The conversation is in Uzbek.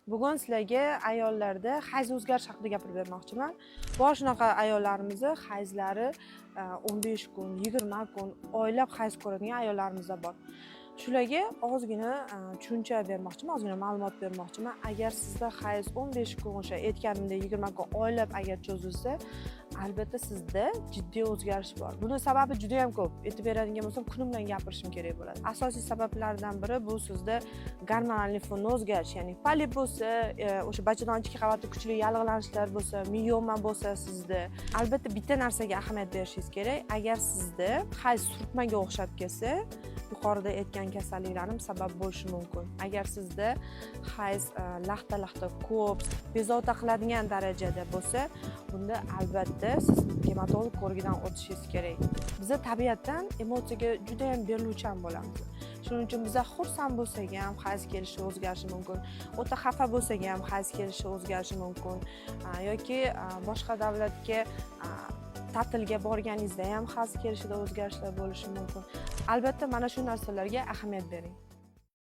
Bugun sizlarga ayollarda hayz o'zgarishi haqida gapirib bermoqchiman. Bor shunaqa ayollarimizni hayzlari 15 kun, 20 kun, oylab hayz ko'radigan ayollarimiz bor. Shularga ozgina tushuncha bermoqchiman, ozgina ma'lumot bermoqchiman. Agar sizda hayz 15 kun, o'sha aytganimdek 20 kun oylab agar cho'zilsa, albatta sizda jiddiy o'zgarish bor. Buni sababi juda ham ko'p. Aytib beradigan bo'lsam, kunim bilan gapirishim kerak bo'ladi. Asosiy sabablardan biri bu sizda gormonal limfonni o'zgarishi, ya'ni polip bo'lsa, o'sha bachadon ichki qavatida kuchli yallig'lanishlar bo'lsa, miyoma bo'lsa sizda, albatta bitta narsaga ahamiyat berishingiz kerak. Agar sizda hayz surtmaga o'xshab kelsa, yuqorida aytgan kasalliklarning sabab bo'lishi mumkin. Agar sizda hayz laxta ko'p, bezovta qiladigan darajada bo'lsa, bunda albatta siz gematolog ko'rigidan o'tishingiz kerak. Biza tabiatdan emotsiyaga juda ham beriluvchan bo'lamiz. Shuning uchun biza xursand bo'lsak ham hayz kelishi o'zgarishi mumkin. O'ta xafa bo'lsak ham hayz kelishi o'zgarishi mumkin. Yoki boshqa davlatga ta'tilga borganingizda ham hayz kelishida o'zgarishlar bo'lishi mumkin. Albatta mana shu narsalarga ahamiyat bering.